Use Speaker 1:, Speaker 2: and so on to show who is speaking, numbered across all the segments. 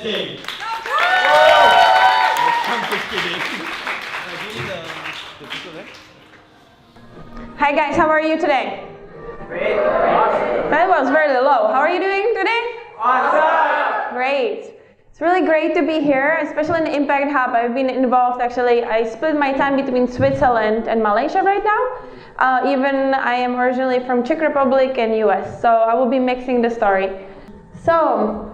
Speaker 1: Letzing.
Speaker 2: Hi guys, how are you today? Great. That was very low. How are you doing today?
Speaker 1: Awesome.
Speaker 2: Great. It's really great to be here, especially in the Impact Hub. I've been involved actually. I split my time between Switzerland and Malaysia right now. Even I am originally from Czech Republic and US, so I will be mixing the story. So,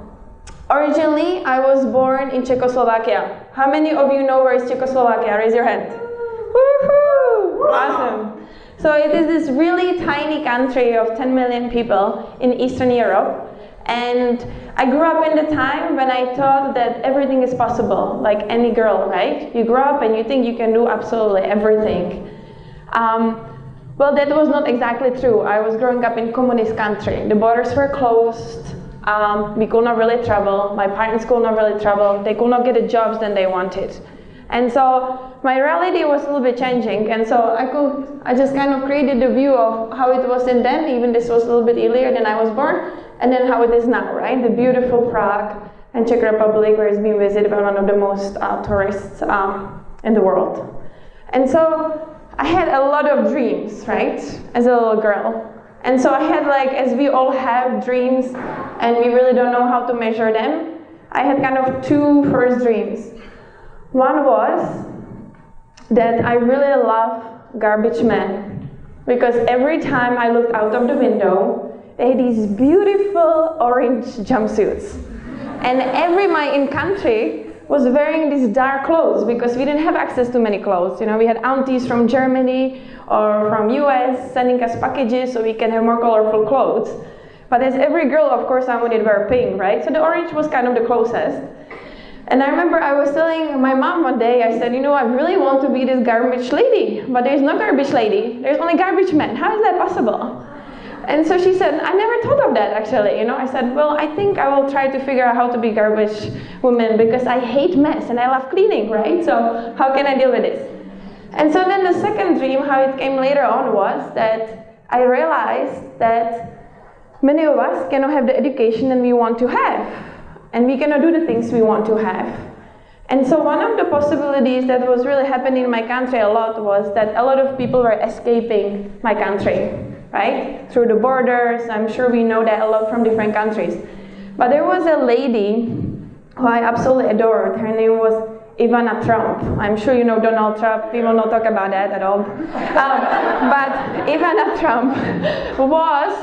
Speaker 2: originally I was born in Czechoslovakia. How many of you know where is Czechoslovakia? Raise your hand. Woohoo! Awesome. So it is this really tiny country of 10 million people in Eastern Europe. And I grew up in the time when I thought that everything is possible, like any girl, right? You grow up and you think you can do absolutely everything. Well, that was not exactly true. I was growing up in communist country. The borders were closed. We could not really travel. My parents could not really travel. They could not get the jobs that they wanted. And so my reality was a little bit changing. And so I just kind of created the view of how it was in then, even this was a little bit earlier than I was born, and then how it is now, right? The beautiful Prague and Czech Republic, where it's being visited by one of the most tourists in the world. And so I had a lot of dreams, right, as a little girl. And so I had, like, as we all have dreams, and we really don't know how to measure them, I had kind of two first dreams. One was that I really love garbage men, because every time I looked out of the window, they had these beautiful orange jumpsuits. And everyone in country was wearing these dark clothes because we didn't have access to many clothes. You know, we had aunties from Germany or from US sending us packages so we can have more colorful clothes. But as every girl, of course, I wanted to wear pink, right? So the orange was kind of the closest. And I remember I was telling my mom one day, I said, you know, I really want to be this garbage lady, but there's no garbage lady, there's only garbage men. How is that possible? And so she said, I never thought of that actually, you know. I said, well, I think I will try to figure out how to be garbage woman because I hate mess and I love cleaning, right? So how can I deal with this? And so then the second dream, how it came later on, was that I realized that many of us cannot have the education that we want to have. And we cannot do the things we want to have. And so one of the possibilities that was really happening in my country a lot was that a lot of people were escaping my country, right? Through the borders. I'm sure we know that a lot from different countries. But there was a lady who I absolutely adored. Her name was Ivana Trump. I'm sure you know Donald Trump. We will not talk about that at all. But Ivana Trump was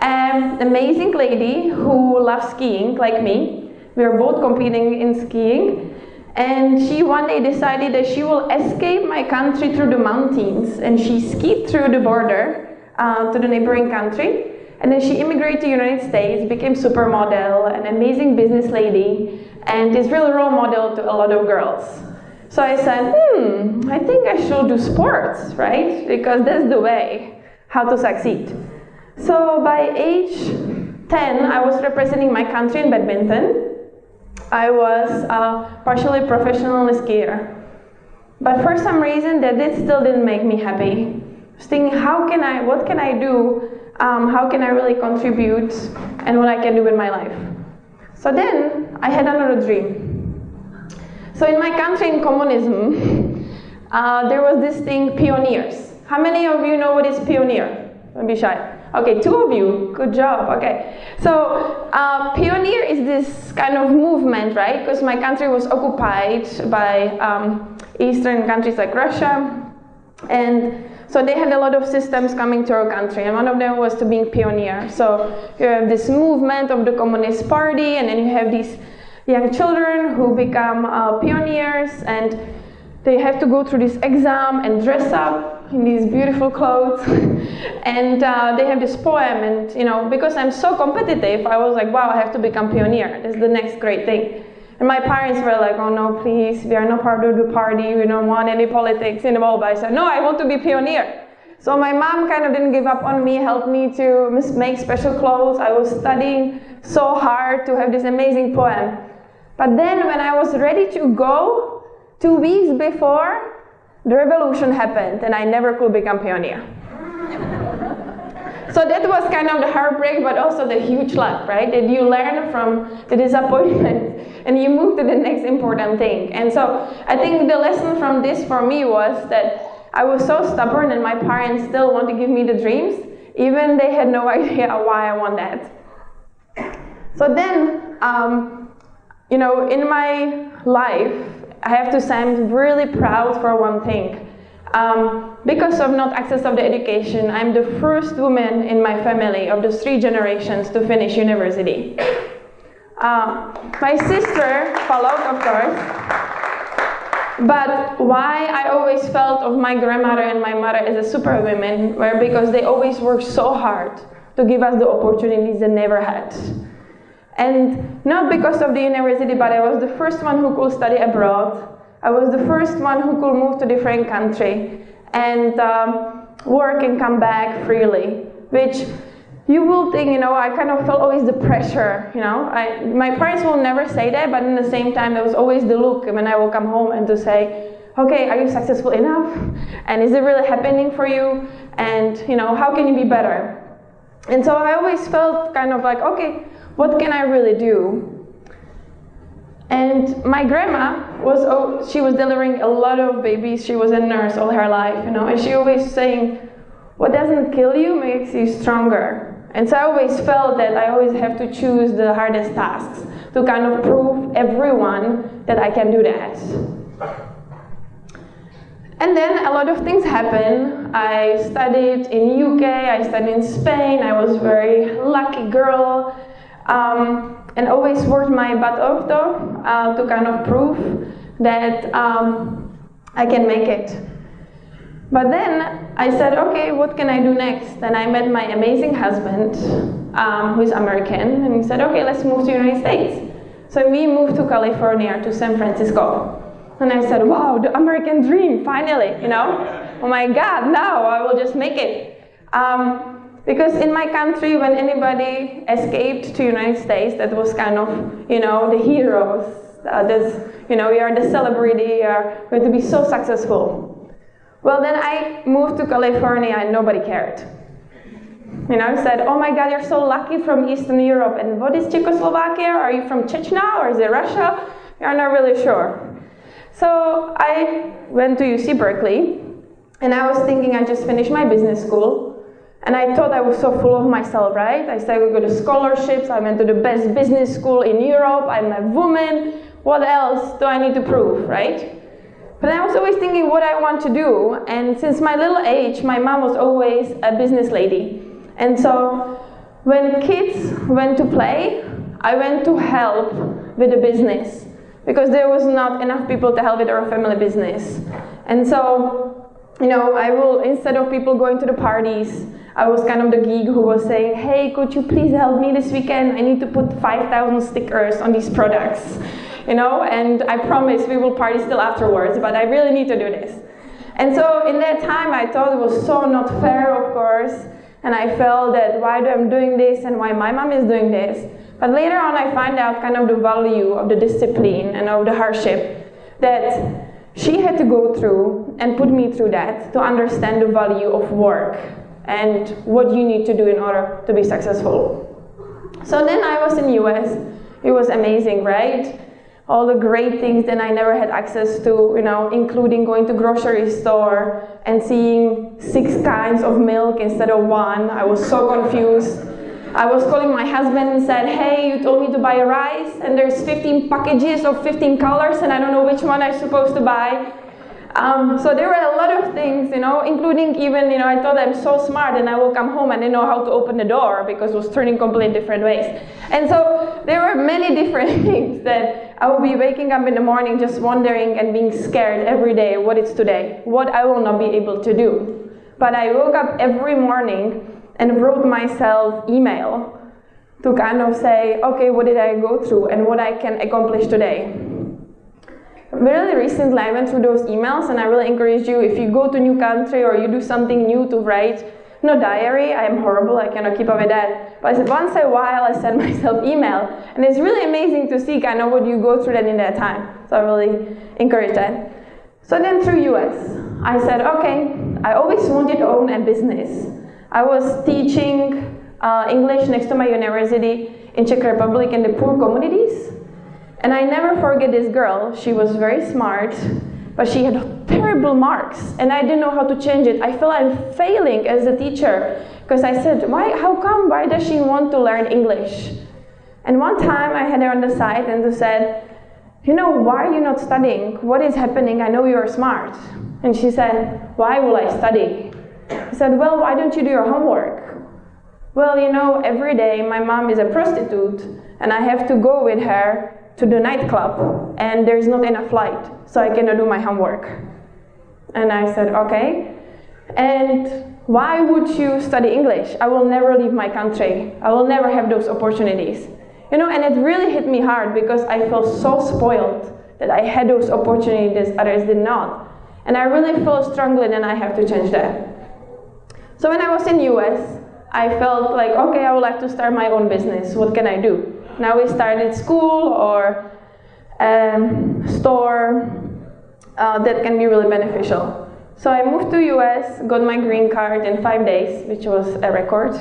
Speaker 2: an amazing lady who loves skiing, like me. We were both competing in skiing. And she one day decided that she will escape my country through the mountains. And she skied through the border to the neighboring country. And then she immigrated to the United States, became supermodel, an amazing business lady, and is really a role model to a lot of girls. So I said, I think I should do sports, right? Because that's the way how to succeed. So by age 10, I was representing my country in badminton. I was partially professional skier. But for some reason, that still didn't make me happy. I was thinking, what can I do? How can I really contribute? And what I can do in my life. So then, I had another dream. So in my country, in communism, there was this thing, pioneers. How many of you know what is pioneer? Don't be shy. Okay, 2 of you. Good job. Okay. So, pioneer is this kind of movement, right? Because my country was occupied by Eastern countries like Russia. And so they had a lot of systems coming to our country. And one of them was to being pioneer. So you have this movement of the Communist Party, and then you have these young children who become pioneers, and they have to go through this exam and dress up in these beautiful clothes, and they have this poem, and you know, because I'm so competitive, I was like, wow, I have to become pioneer. That's the next great thing. And my parents were like, oh no, please, we are not part of the party, we don't want any politics involved. I said, no, I want to be pioneer. So my mom kind of didn't give up on me, helped me to make special clothes. I was studying so hard to have this amazing poem. But then when I was ready to go, 2 weeks before, the revolution happened, and I never could become pioneer. So that was kind of the heartbreak, but also the huge luck, right? That you learn from the disappointment and you move to the next important thing. And so I think the lesson from this for me was that I was so stubborn and my parents still want to give me the dreams, even they had no idea why I want that. So then, in my life, I have to say I'm really proud for one thing. Because of not access of the education, I'm the first woman in my family of the 3 generations to finish university. My sister followed, of course, but why I always felt of my grandmother and my mother as a superwomen were because they always worked so hard to give us the opportunities they never had. And not because of the university, but I was the first one who could study abroad. I was the first one who could move to a different country and work and come back freely, which you will think, I kind of felt always the pressure, My parents will never say that, but at the same time, there was always the look when I will come home and to say, okay, are you successful enough? And is it really happening for you? And, how can you be better? And so I always felt kind of like, okay, what can I really do? And my grandma she was delivering a lot of babies. She was a nurse all her life, and she always saying, what doesn't kill you makes you stronger. And so I always felt that I always have to choose the hardest tasks to kind of prove everyone that I can do that. And then a lot of things happen. I studied in UK, I studied in Spain. I was a very lucky girl. And always worked my butt off though, to kind of prove that I can make it. But then I said, okay, what can I do next? And I met my amazing husband, who is American, and he said, okay, let's move to the United States. So we moved to California, to San Francisco. And I said, wow, the American dream, finally, Oh my God, now I will just make it. Because in my country, when anybody escaped to the United States, that was kind of, the heroes. We are the celebrity, we are going to be so successful. Well, then I moved to California and nobody cared. Said, oh my God, you're so lucky from Eastern Europe. And what is Czechoslovakia? Are you from Chechnya or is it Russia? You're not really sure. So I went to UC Berkeley, and I was thinking I just finished my business school. And I thought I was so full of myself, right? I said, we go to scholarships, I went to the best business school in Europe, I'm a woman, what else do I need to prove, right? But I was always thinking what I want to do, and since my little age, my mom was always a business lady. And so when kids went to play, I went to help with the business, because there was not enough people to help with our family business. And so, I will, instead of people going to the parties, I was kind of the geek who was saying, hey, could you please help me this weekend? I need to put 5,000 stickers on these products, and I promise we will party still afterwards, but I really need to do this. And so in that time, I thought it was so not fair, of course, and I felt that why I'm doing this and why my mom is doing this. But later on, I find out kind of the value of the discipline and of the hardship that she had to go through and put me through that to understand the value of work and what you need to do in order to be successful. So then I was in US. It was amazing, right? All the great things that I never had access to, including going to grocery store and seeing 6 kinds of milk instead of 1. I was so confused. I was calling my husband and said, hey, you told me to buy rice and there's 15 packages of 15 colors and I don't know which one I'm supposed to buy. So there were a lot of things, including even, I thought I'm so smart and I will come home and I know how to open the door because it was turning completely different ways. And so there were many different things that I would be waking up in the morning just wondering and being scared every day, what is today, what I will not be able to do. But I woke up every morning and wrote myself email to kind of say, okay, what did I go through and what I can accomplish today. Really recently, I went through those emails, and I really encourage you, if you go to a new country or you do something new, to write, no diary, I am horrible, I cannot keep up with that, but once in a while I send myself email, and it's really amazing to see kind of what you go through that in that time, so I really encourage that. So then through US, I said, okay, I always wanted to own a business, I was teaching English next to my university in Czech Republic in the poor communities. And I never forget this girl. She was very smart, but she had terrible marks, and I didn't know how to change it. I felt I'm failing as a teacher, because I said, how come, why does she want to learn English? And one time I had her on the side and said, why are you not studying? What is happening? I know you're smart. And she said, why will I study? I said, well, why don't you do your homework? Well, every day my mom is a prostitute, and I have to go with her to the nightclub, and there's not enough light, so I cannot do my homework. And I said, okay. And why would you study English? I will never leave my country. I will never have those opportunities. And it really hit me hard, because I felt so spoiled that I had those opportunities others did not. And I really feel strongly that I have to change that. So when I was in US, I felt like, okay, I would like to start my own business. What can I do? Now we started school or store that can be really beneficial. So I moved to US, got my green card in 5 days, which was a record.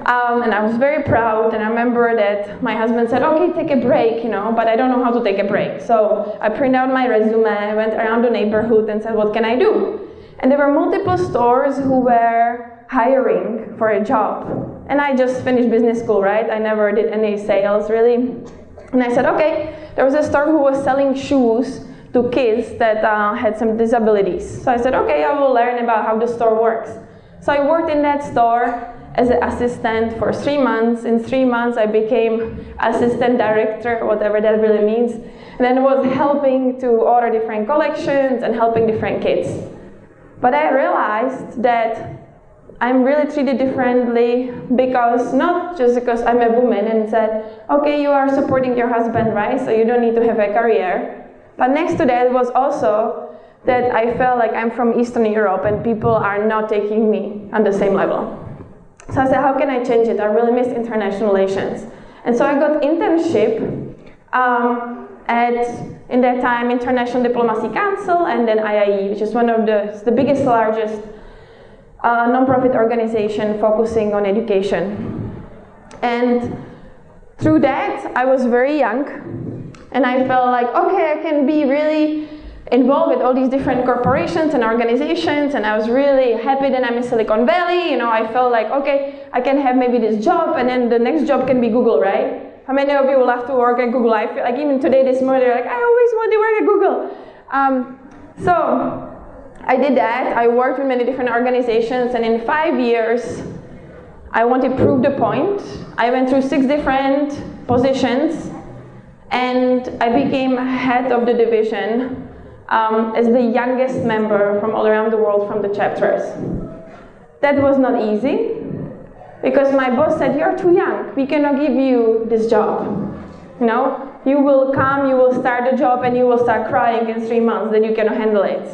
Speaker 2: And I was very proud, and I remember that my husband said, okay, take a break, but I don't know how to take a break. So I printed out my resume, went around the neighborhood and said, what can I do? And there were multiple stores who were hiring for a job. And I just finished business school, right? I never did any sales, really. And I said, okay, there was a store who was selling shoes to kids that had some disabilities. So I said, okay, I will learn about how the store works. So I worked in that store as an assistant for 3 months. In 3 months, I became assistant director, whatever that really means. And then I was helping to order different collections and helping different kids. But I realized that I'm really treated differently, because not just because I'm a woman and said, okay, you are supporting your husband, right? So you don't need to have a career. But next to that was also that I felt like I'm from Eastern Europe and people are not taking me on the same level. So I said, how can I change it? I really miss international relations. And so I got internship at, in that time, International Diplomacy Council, and then IIE, which is one of the biggest, largest non-profit organization focusing on education. And through that, I was very young, and I felt like, okay, I can be really involved with all these different corporations and organizations, and I was really happy that I'm in Silicon Valley. I felt like, okay, I can have maybe this job, and then the next job can be Google, right? How many of you will have to work at Google? I feel like even today, this morning, they're like, I always want to work at Google. So I did that. I worked with many different organizations, and in 5 years, I want to prove the point. I went through 6 different positions, and I became head of the division as the youngest member from all around the world from the chapters. That was not easy, because my boss said, you're too young, we cannot give you this job. You will come, you will start the job, and you will start crying in 3 months, then you cannot handle it.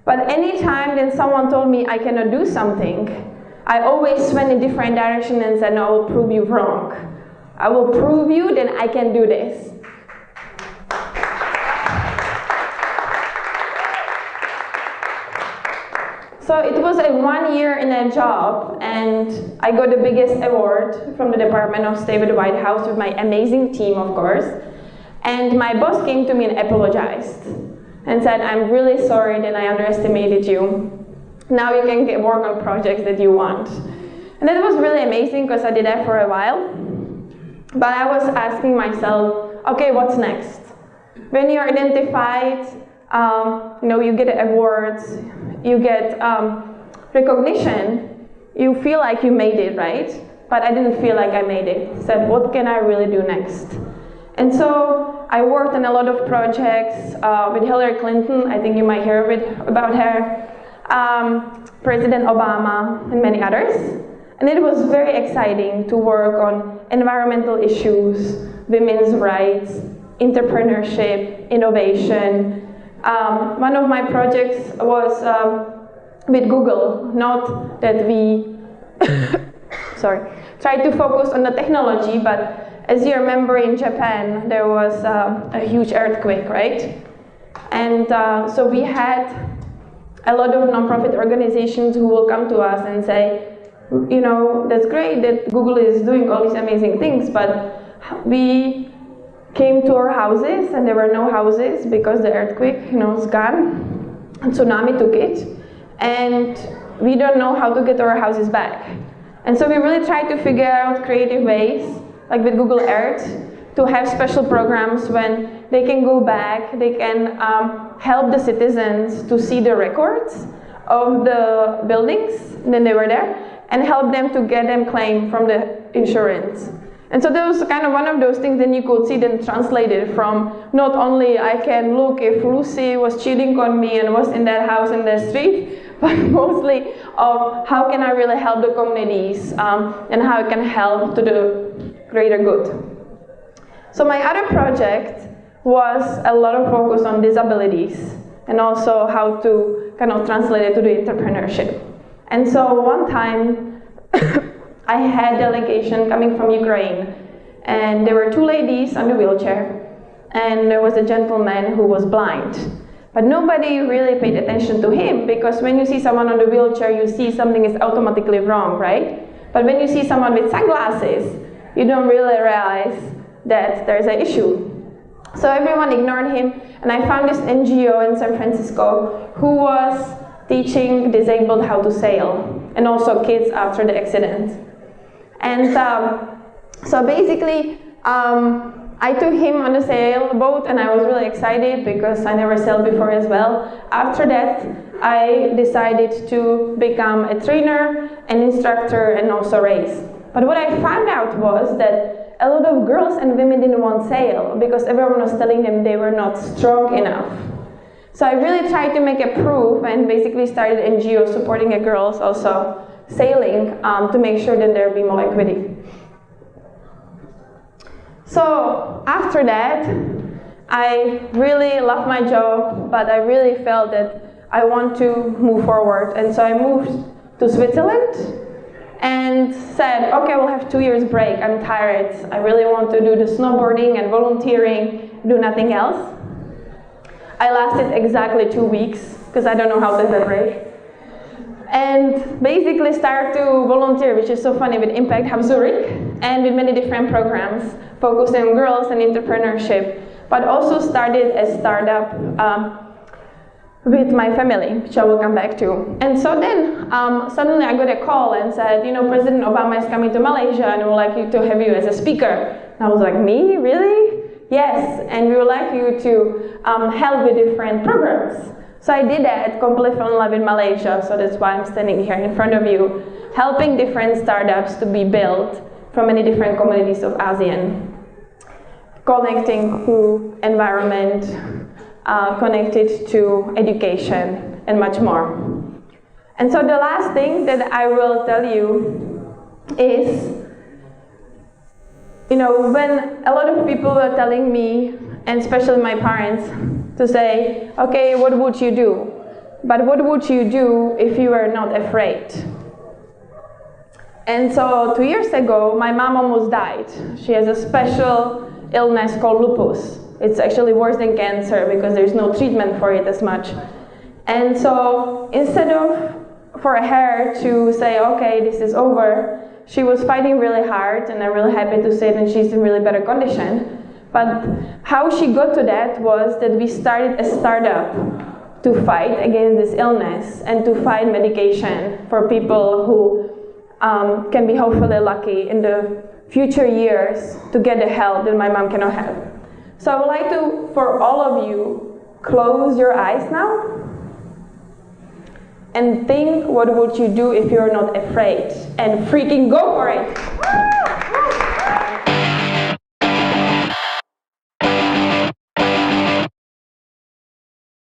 Speaker 2: But anytime then someone told me I cannot do something, I always went in different direction and said, no, I will prove you wrong. I will prove you that I can do this. So it was a 1 year in a job, and I got the biggest award from the Department of State with the White House with my amazing team, of course. And my boss came to me and apologized and said, I'm really sorry that I underestimated you. Now you can work on projects that you want. And that was really amazing, because I did that for a while. But I was asking myself, okay, what's next? When you're identified, you get awards, you get recognition, you feel like you made it, right? But I didn't feel like I made it. I said, what can I really do next? And so I worked on a lot of projects with Hillary Clinton. I think you might hear a bit about her, President Obama, and many others. And it was very exciting to work on environmental issues, women's rights, entrepreneurship, innovation. One of my projects was with Google, not that we tried to focus on the technology, but as you remember, in Japan, there was a huge earthquake, right? And so we had a lot of nonprofit organizations who will come to us and say, you know, that's great that Google is doing all these amazing things, but we came to our houses and there were no houses because the earthquake, you know, is gone. A tsunami took it, and we don't know how to get our houses back. And so we really tried to figure out creative ways, like with Google Earth, to have special programs when they can go back, they can help the citizens to see the records of the buildings when they were there, and help them to get them claimed from the insurance. And so that was kind of one of those things that you could see then translated from not only I can look if Lucy was cheating on me and was in that house in that street, but mostly of how can I really help the communities and how it can help to the greater good. So my other project was a lot of focus on disabilities and also how to kind of translate it to the entrepreneurship. And so one time I had a delegation coming from Ukraine, and there were two ladies on the wheelchair, and there was a gentleman who was blind. But nobody really paid attention to him, because when you see someone on the wheelchair, you see something is automatically wrong, right? But when you see someone with sunglasses, you don't really realize that there's an issue. So everyone ignored him, and I found this NGO in San Francisco who was teaching disabled how to sail, and also kids after the accident. And so basically, I took him on the sailboat, and I was really excited because I never sailed before as well. After that, I decided to become a trainer, an instructor, and also race. But what I found out was that a lot of girls and women didn't want to sail because everyone was telling them they were not strong enough. So I really tried to make a proof and basically started an NGO supporting girls also sailing to make sure that there would be more equity. So after that, I really loved my job, but I really felt that I want to move forward. And so I moved to Switzerland and said, okay, we'll have 2 years break. I'm tired. I really want to do the snowboarding and volunteering, do nothing else. I lasted exactly 2 weeks because I don't know how to have a break. And basically started to volunteer, which is so funny, with Impact Hub Zurich and with many different programs focusing on girls and entrepreneurship, but also started a startup with my family, which I will come back to. And so then suddenly I got a call and said, you know, President Obama is coming to Malaysia and we would like to have you as a speaker. And I was like, me? Really? Yes, and we would like you to help with different programs. So I did that, completely fell in love with Malaysia, so that's why I'm standing here in front of you, helping different startups to be built from many different communities of ASEAN, connecting to environment, connected to education, and much more. And so the last thing that I will tell you is, you know, when a lot of people were telling me, and especially my parents, to say, okay, what would you do? But what would you do if you were not afraid? And so 2 years ago, my mom almost died. She has a special illness called lupus. It's actually worse than cancer because there's no treatment for it as much. And so instead of for her to say, okay, this is over, she was fighting really hard, and I'm really happy to say that she's in really better condition. But how she got to that was that we started a startup to fight against this illness and to find medication for people who can be hopefully lucky in the future years to get the help that my mom cannot have. So I would like to, for all of you, close your eyes now and think, what would you do if you're not afraid? And freaking go for it!